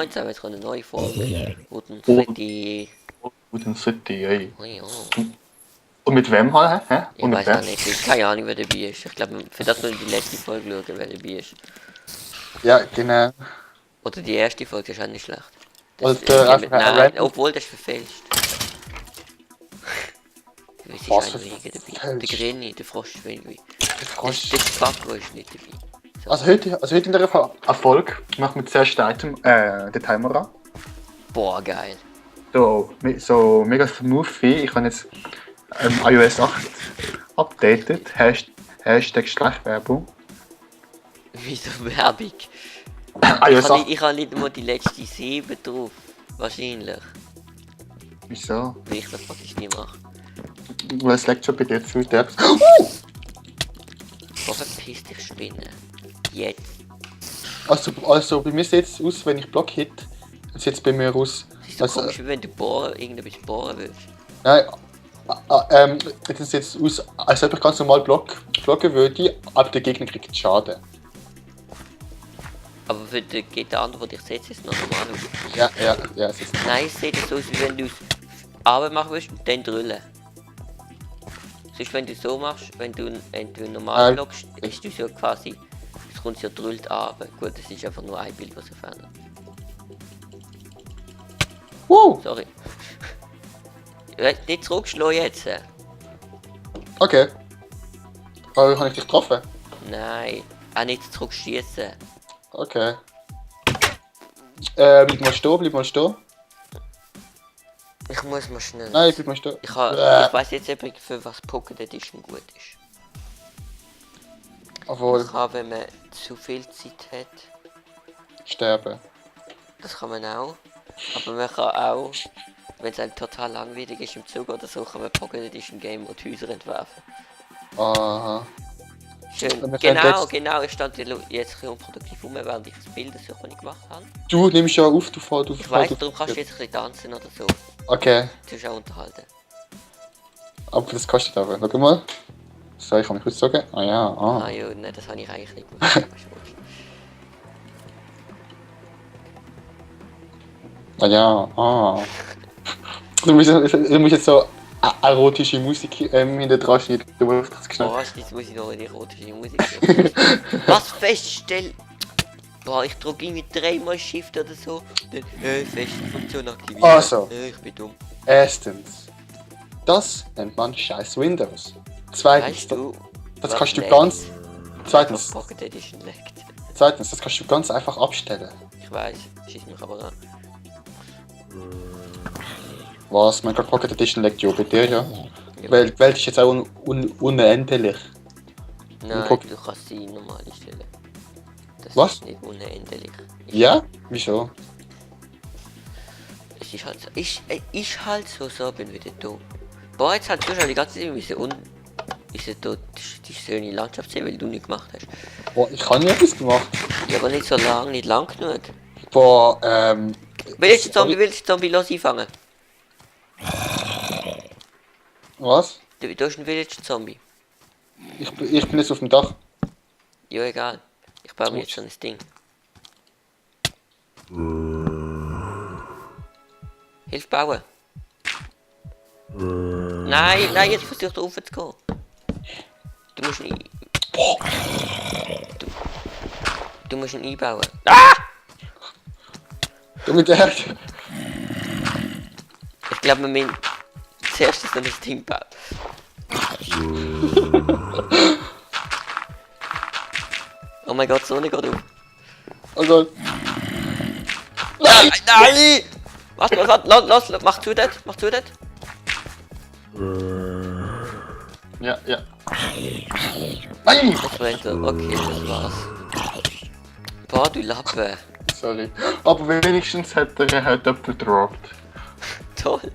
19, jetzt kommt eine neue Folge. Guten City. Guten City, ey. Oh ja. Und mit wem halt, hä? Ich Und mit weiß wem? auch nicht, keine Ahnung wer dabei ist. Ich glaube, für das müssen wir die letzte Folge schauen, wer dabei ist. Ja, genau. Oder die erste Folge ist auch nicht schlecht. Oder einfach ein nein, random- obwohl das ist verfälscht. Wer ist Was ein weniger dabei? verfälscht? Der Granny, der Frosch ist weniger. Der Frosch. Der Paco ist nicht dabei. So. Also heute in der Erfolg machen wir zuerst den Timer an. Boah, geil. So mega smooth wie. Ich habe jetzt iOS 8 updated. Hashtag Schleichwerbung. Wieso Werbung? iOS 8. Ich habe nicht mal die letzte 7 drauf. Wahrscheinlich. Wieso? Weil ich das praktisch nie mache. Weil es leckt schon bei dir zu. Der Oh, verpiss dich, Spinne. Jetzt. Also bei mir sieht es aus, wenn ich Block hit, sieht es bei mir aus. Es ist so Also, komisch, wie wenn du irgendetwas bohren willst. nein, jetzt sieht es aus, als ob ich ganz normal blocken würde, aber der Gegner kriegt Schaden. Aber für den geht der andere, der dich setzt, ist es noch normal aus. Ja, es ist. Nein, es sieht so aus, wie wenn du es Arbeit machen willst und dann drüllen. Sonst, wenn du so machst, wenn du normal lockst, ist du ja quasi, es kommt ja drüllt ab. Gut, das ist einfach nur ein Bild, was sich verändert. Sorry. Nicht zurückschlagen jetzt. Okay. Aber habe ich dich getroffen? Nein, auch nicht zurückschießen. Okay. Bleib mal stehen. Ich muss mal schnell. Nein, bleib mal stehen. Ich weiß jetzt eben, für was Pocket Edition gut ist. Obwohl, Ich kann, wenn man zu viel Zeit hat, sterben. das kann man auch. Aber man kann auch, wenn es einem total langweilig ist im Zug oder so, kann man Pocket Edition Game und Häuser entwerfen. Aha. Schön. Wir können Genau, ich stand jetzt ein bisschen unproduktiv rum, während ich das Bild suche, was ich gemacht habe. Du nimmst ja auf, du Ich weiss, darum kannst du jetzt ein bisschen tanzen oder so. Okay, Du hast auch unterhalten. aber das kostet aber. Schau mal. So, ich kann mich aussagen. Ah ja, Ah ja, nein, das habe ich eigentlich nicht gemacht. Ah ja, Du musst jetzt so erotische Musik hinter dran schneiden, du musst das geschnallt. Boah, jetzt muss ich noch eine erotische Musik hören. Was feststellen? Boah, ich drücke irgendwie 3-mal Shift oder so. Dann, Feststellfunktion aktivieren. Also. Ich bin dumm. Erstens, das nennt man scheiß Windows. Zweitens, Weißt du, das was kannst du leckt? ganz. Zweitens, Pocket Edition leckt. das kannst du ganz einfach abstellen. Ich weiß, schieß mich aber an. Was? Mein Pocket Edition legt ja bei dir, ja? Die Welt ist jetzt auch unendlich. Nein, Pocket- du kannst sie normal stellen. Das Was? ist nicht unendlich. Ja? Wieso? Es ist halt so. Ich halt so bin wieder dumm. Boah, jetzt halt du schon die ganze Zeit ist dort die schöne Landschaft sehen, weil du nicht gemacht hast. Boah, ich habe ja etwas gemacht. Ja, aber nicht so lang, nicht lang genug. Boah, Willst du Zombie los einfangen? Was? Du hast einen Village Zombie. Ich bin jetzt auf dem Dach. Ja, egal. Ich baue mir jetzt so ein Ding. Hilf bauen. Nein, jetzt versuch rauf zu gehen. Du musst ihn Du musst ihn einbauen. Ah! Du mit der. Ich glaube, wir müssen zuerst so ein Ding bauen. Oh mein Gott, die Sonne geht auf. Oh Gott. Nein! Was? Los, mach zu das. Ja. Nein! Das war so, okay, das war's. Boah, du Lappe. Sorry. Aber wenigstens hat er halt jemanden gedroppt. Toll.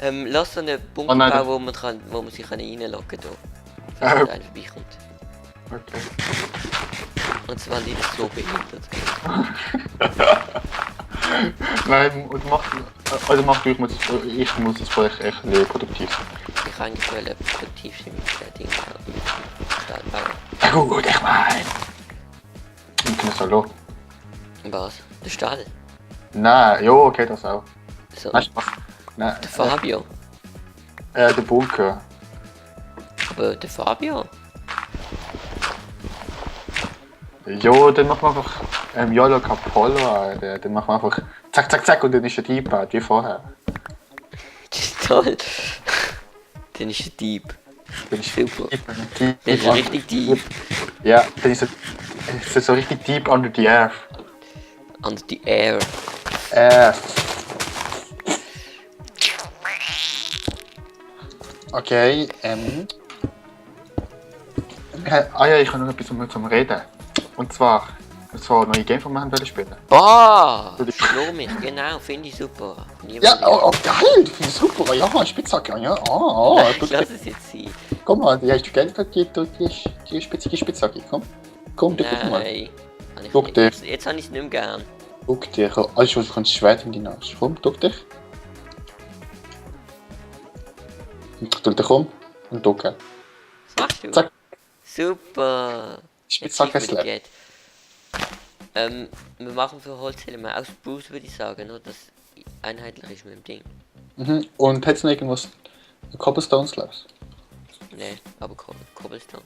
Lass so einen Bunker Oh nein, bauen, wo man sich reinloggen kann. Falls einer vorbeikommt. Okay. Und zwar nicht so behindert. Nein, und mach du, ich muss jetzt vielleicht echt produktiv sein. Ich kann eigentlich mal produktiv sein mit dem Ding bauen. Gut, ich mein. Ich kann es hallo. Was? Der Stall? Nein, ja, okay, das auch. So, Weißt du was? Nein, der Fabio. der Bunker. Aber der Fabio? Ja, dann machen wir einfach Yolo Capollo, dann machen wir einfach zack, zack, zack und dann ist der Dieb out, wie vorher. Das ist toll. Dann ist ein Dieb. Dann ist Super. Dieb, Das ist richtig Dieb. Ja, dann ist es so richtig deep under the earth. Under the air. Okay, Ah ja, ich habe noch etwas zum Reden. Und zwar neue Game von mir spielen. Boah! Schlug mich, genau, finde ich super. Niemand ja, will- oh, geil, das finde ich super. Ja, Spitzhacke, ja. Nein, Gut. lass es jetzt sein. Komm mal, hast du Geld für die Spitzhacke? Komm, du guck mal. Nein. Habe ich Guck nicht. dir. Jetzt habe ich es nicht mehr gern. Guck dir, also du kannst Schwert in die Nase. Komm, guck dich. Und drück dich um und drücken. Was machst du? Zack. Super. Spitzhacke Jetzt weiß ich, wie Slap. das geht. Wir machen für Holzelemente aus Boost, würde ich sagen, nur dass einheitlich ist mit dem Ding. Und hättest du noch irgendwas? Cobblestone Slabs? Nee, aber Cobblestone.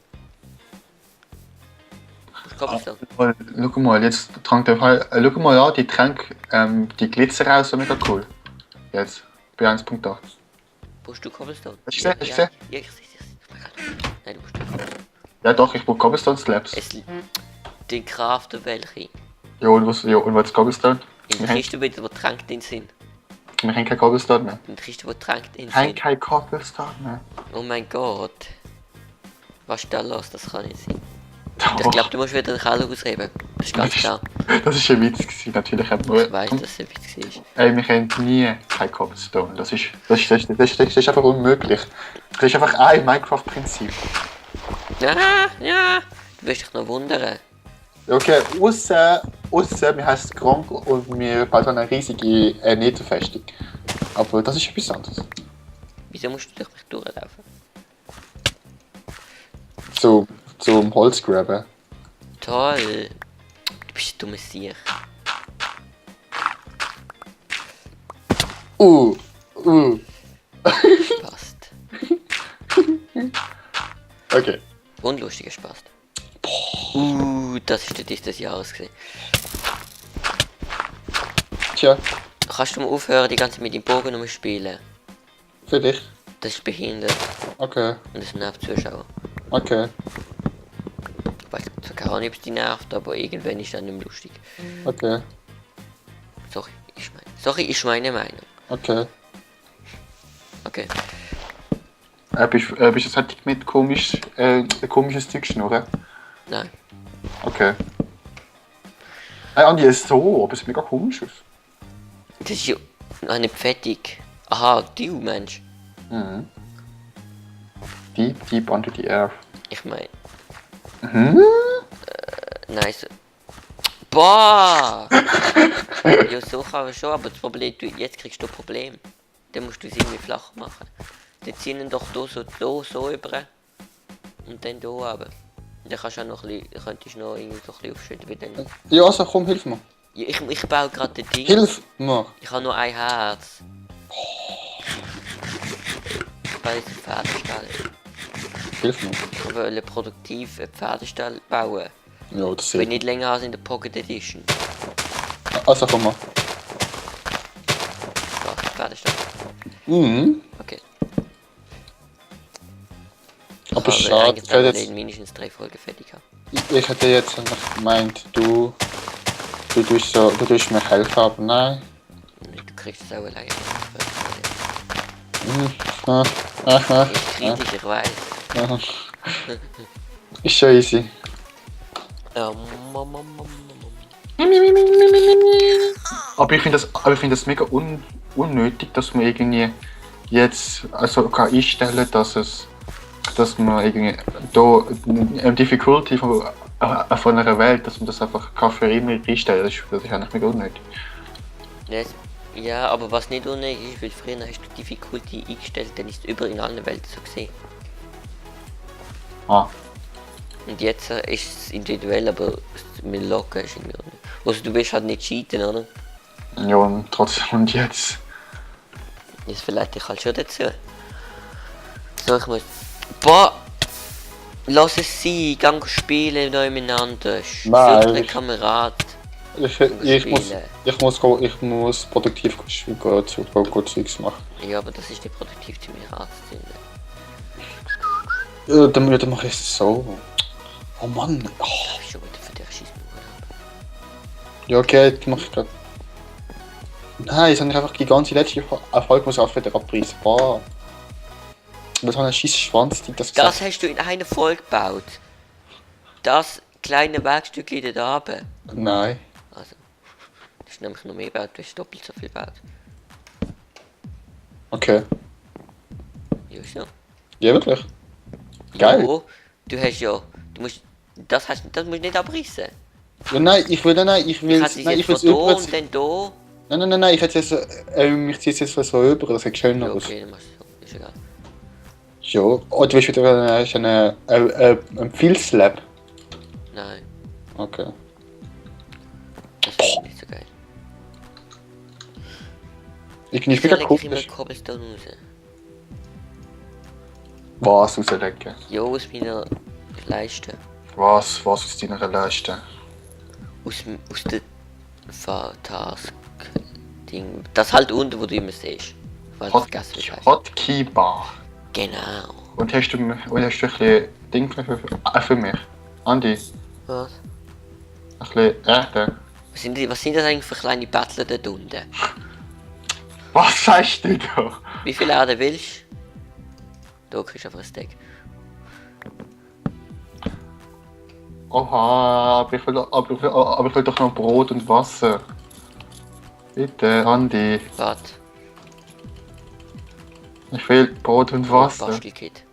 Was ist Cobblestone? Schau mal, jetzt trank der Fall. Schau mal an, die Tränke, die Glitzer raus, so mega cool. Jetzt, bei 1.8. Brauchst du Cobblestone? Hast du gesehen? Hast du Ja, gesehen? ja, ich sehe es. Nein, du brauchst nicht Cobblestone. Ja doch, ich brauche Cobblestone Slabs. Den Crafter welche? Ja, und was ist Cobblestone? In der Kiste, wo Trank drin sind. Wir haben kein Cobblestone mehr. In der Kiste, wo Trank drin Kein sind. Cobblestone mehr. Oh mein Gott. Was ist da los? Das kann nicht sein. Ich Doch, glaube, du musst wieder den Keller ausreben. Das ist ganz klar. das ist ein Witz gewesen, natürlich. Ich weiß, dass es ein Witz war. Ey, wir haben nie kein Cobblestone. Das ist einfach unmöglich. Das ist einfach ein Minecraft-Prinzip. Ja. Du wirst dich noch wundern. Okay, ausser wir heißen krank und wir bauen eine riesige Netherfestung. Aber das ist etwas anderes. Wieso musst du durch mich durchlaufen? Zum Holzgraben. Toll. Du bist ein dummes Sieg. Passt. Okay. Unlustiger Spaß. Das ist der Diss des Jahres gewesen. Tja, Kannst du mal aufhören, die ganze Zeit mit dem Bogen umspielen? für dich. Das ist behindert Okay. und das nervt Zuschauer. Okay. Ich weiß zwar gar nicht, ob es die nervt, aber irgendwann ist das nicht mehr lustig. Okay. Sorry, ist meine Meinung. Okay. Okay. Bist du fertig mit komisches Zeug schnurren? Nein. Okay. Hey, Andi, ist so, aber es ist mega komisch aus. Das ist ja noch nicht fertig. Aha, du Mensch. Mhm. Deep under the earth. Ich meine. Mhm. Nice. Boah! Ja, so kann man schon, aber das Problem, jetzt kriegst du ein Problem. Dann musst du es irgendwie flach machen. Dann ziehen ihn doch hier so über. Und dann hier runter. Dann kannst du auch noch könntest du noch irgendwie so ein bisschen aufschütten wie dann. Ja, also komm, hilf mir. Ja, ich baue gerade den Ding. Hilf mir. Ich habe nur ein Herz. Ich baue jetzt einen Pferdestall. Hilf mir. Ich wollte produktiv einen Pferdestall bauen. Ja, das Ich bin sehe nicht länger als in der Pocket Edition. ich. Also komm mal. Was? Pferdestall? Mhm. Okay. Aber Ich schade, habe eigentlich ich hätte nicht jetzt, mindestens 3 Folgen fertig haben. ich hätte jetzt noch gemeint, du tust mir helfen, aber nein. Du kriegst es auch alleine. Ah, ah, Ich kritisch, ich weiß. ah. Ist schon easy. Aber ich finde das mega unnötig, dass man irgendwie jetzt also kann einstellen, dass man irgendwie da Difficulty von einer Welt, dass man das einfach kann für immer einstellen. Das ist eigentlich mega unnötig. Ja, aber was nicht unnötig ist, weil früher hast du Difficulty eingestellt, dann ist es überall in allen Welten so gesehen. Ah. Und jetzt ist es individuell, aber mit Locken ist irgendwie auch nicht. Also du willst halt nicht cheaten, oder? Ja, und trotzdem, und jetzt? Jetzt verleiht dich halt schon dazu. So, ich muss... Boah! Lass es sein, gang spielen da miteinander. Nein, Such den ich- Kamerad. Ich muss produktiv Zeugs machen. Ja, aber das ist nicht produktiv zu mir anzusehen. Dann mache ich es so. Oh Mann. Oh. Ich hab schon wieder für dich schießen. Ja, okay, das mache ich grad. Nein, jetzt habe ich einfach die ganze letzte Erfolg muss auch wieder abreißen. Boah. Das hat einen scheiß Schwanz, die das Das hast du in einer Folge gebaut. Das kleine Werkstückchen da oben. Nein. Also, das ist nämlich noch mehr gebaut, du hast doppelt so viel gebaut. Okay. Ja, so. Ja, wirklich? Geil. Jo, du hast ja, du musst, das musst du nicht abreißen. Ja, nein, ich will Ich hätte es jetzt von da und dann da. Nein, ich hätte jetzt, ich ziehe es jetzt so über, das sieht schöner Ja, aus. okay, dann machst du so, ist egal. Ja, oh, du willst wieder ein Filzlab. Nein, Okay. das ist nicht so geil. Ich bin Wieso mega leg cool. ich immer Cobblestone raus? Was rauslegen? Ja, aus meiner Leiste. Was aus deiner Leiste? Aus der Task-Ding. Das halt unten, wo du immer siehst. Ich weiß nicht, vergessen, wie es heisst. Hotkey Bar. Genau. Und hast du ein bisschen Ding für mich? Andi, Was? ein bisschen Erde. Was sind das eigentlich für kleine Battler dort unten? Was sagst du da? Wie viel Erde willst du? Da kriegst du einfach ein Steak. Oha, aber ich will doch noch Brot und Wasser. Bitte, Andi. Warte. Ich will Brot und Wasser. Bastelkit.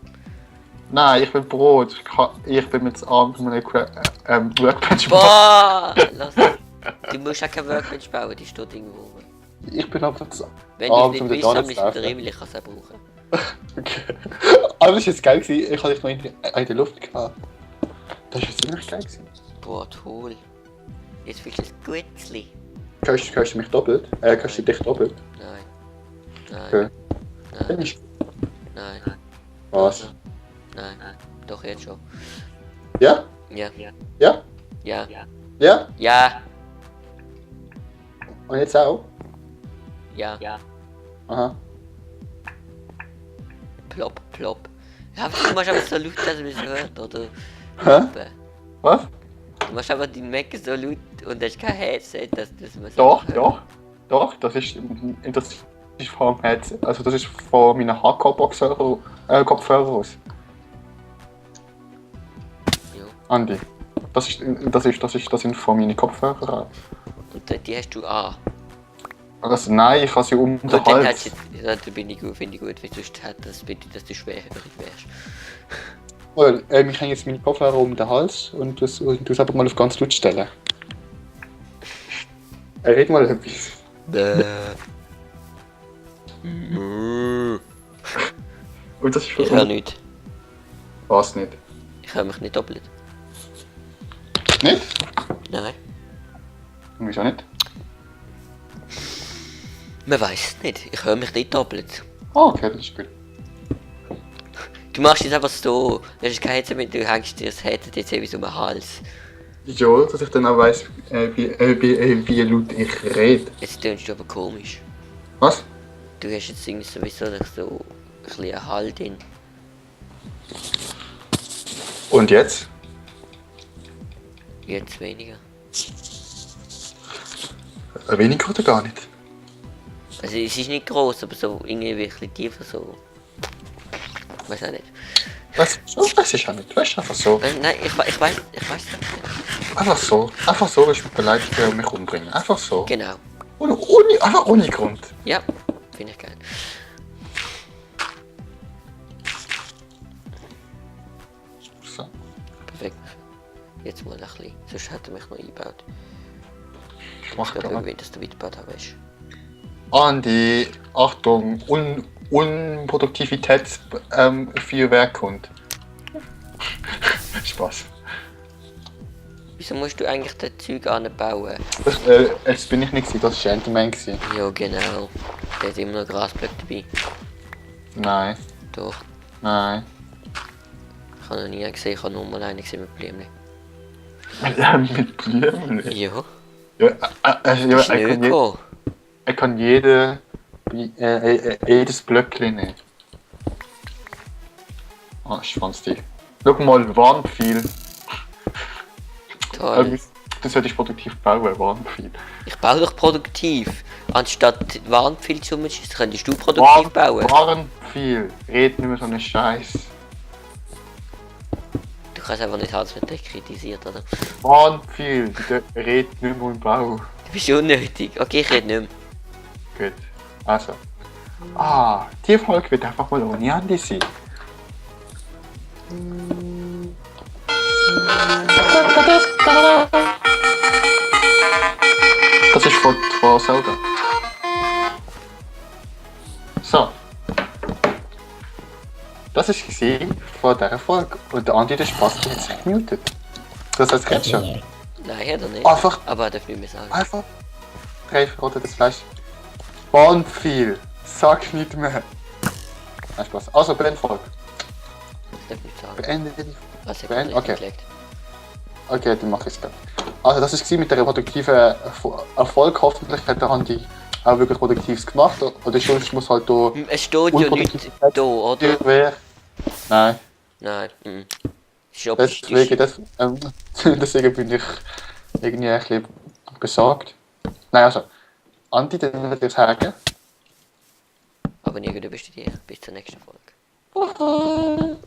Nein, ich will Brot. Ich bin jetzt abends um eine Workbench machen. Boah! Lass es. Du musst auch kein Workbench bauen, die steht irgendwo rum. Ich bin aber jetzt. Wenn du es abends nicht um den willst, dann Donut müssen zu der laufen. Emil, ich kann es auch brauchen. Okay. Aber das war jetzt geil gewesen. Ich hatte dich noch in der Luft gehabt. Das war jetzt ziemlich geil gewesen. Boah, toll. Jetzt willst du ein Gutzli. Hörst du mich doppelt? Hörst du dich doppelt? Nein. Nein. Okay. Dann Nein. ist. Nein. Was? Nein. Doch, jetzt schon. Ja? Ja. Ja? Ja. Ja? Ja. Und jetzt auch? Ja. Aha. Plop, plop. Ja, du machst aber so laut, dass man es hört, oder? Hä? Was? Du machst aber deinen Mac so laut und hast kein Headset, dass das man so Doch, hört. doch, das ist vom Headset, also das ist von meinen Hardcore-Kopfhörer aus. Ja. Andi, das sind von meinen Kopfhörern. Und die hast du an. Also nein, ich habe sie um Gut, den dann Hals. hättest du, ja, da bin ich gut, finde ich gut, weil sonst hat das bitte, dass du schwerhörig wärst. Well, ich hänge jetzt meine Kopfhörer um den Hals und du einfach mal auf ganz laut stellen. Red mal etwas. Und das ist Ich höre nicht. Was nicht? Ich höre mich nicht doppelt. Nicht? Nein. Wieso nicht? Man weiß es nicht. Ich höre mich nicht doppelt. Ah, okay, das ist gut. Du machst jetzt einfach so. Du hast kein Headset mit, du hängst dir das Headset jetzt irgendwie so um den Hals. Ja, dass ich dann auch weiss, wie laut ich rede. Jetzt tönst du aber komisch. Was? Du hast jetzt irgendwie sowieso noch so ein bisschen einen Halt drin. Und jetzt? Jetzt weniger. Weniger oder gar nicht? Also es ist nicht groß, aber so irgendwie wirklich tiefer so. Weiß auch nicht. Das weiß ich ja nicht. Weißt du, einfach so. Nein, ich weiß nicht. Einfach so. Einfach so, willst du mich beleidigen und mich umbringen. Einfach so. Genau. Einfach ohne Grund. Ja, finde ich geil. So. Perfekt. Jetzt mal ein bisschen. Sonst hätte er mich noch eingebaut. Ich Ich mach glaube, gar irgendwie, dass du weitergebaut hast. Andi, Achtung, Unproduktivitätsfeuerwerk kommt. Spaß. Wieso musst du eigentlich das Zeug anbauen? Jetzt bin ich nicht gewesen, das war Enderman gewesen. Ja, genau. Der hat immer noch Grasblöcke dabei. Nein, Doch. nein. Ich habe noch nie gesehen, ich habe nur mal einen gesehen mit Blümchen. Mit Blumen? Ja, Ja, das ja, ist ein Öko. er kann jedes Blöckchen nehmen. Ah, Schwanztier. Schau mal, Warnpfeil. Toll. Das sollte ich produktiv bauen, Warnpfeil. Ich baue doch produktiv. Anstatt Warnpfeil zu schießen, könntest du produktiv bauen. Warnpfeil. Red nicht mehr so einen Scheiß. Du kannst einfach nicht haben, dass man dich kritisiert, oder? Warnpfeil. Bitte red nicht mehr im Bau. Du bist unnötig. Okay, ich rede nicht mehr. Gut. Also. Ah, die Folge wird einfach mal ohne Handy sein. Das ist von Zelda. So. Das ist gesehen von dieser Folge. Und der Andi, der Spaß, der hat sich gemutet. Das heißt, jetzt schon. Nein, hat er nicht. Einfach, Aber er darf nicht mehr sagen. einfach. Drei verrotetes das Fleisch. Warnpfeil. Sag nicht mehr. Nein, Spaß. Also, Blendfolge. Das darf nicht sagen. Beende die. Was hat Ben, er okay. gelegt? Okay, dann mach ich's dann. Also das ist mit der reproduktiven Erfolg. Hoffentlich hat der Andi auch wirklich Produktives gemacht. Oder sonst muss halt da Es steht ja nicht da, oder? wer. Nein. Nein. Ist optisch. Deswegen bin ich irgendwie ein bisschen besorgt. Nein, also. Andi, dann würde ich sagen. Aber nie, du bist dir. Bis zur nächsten Folge.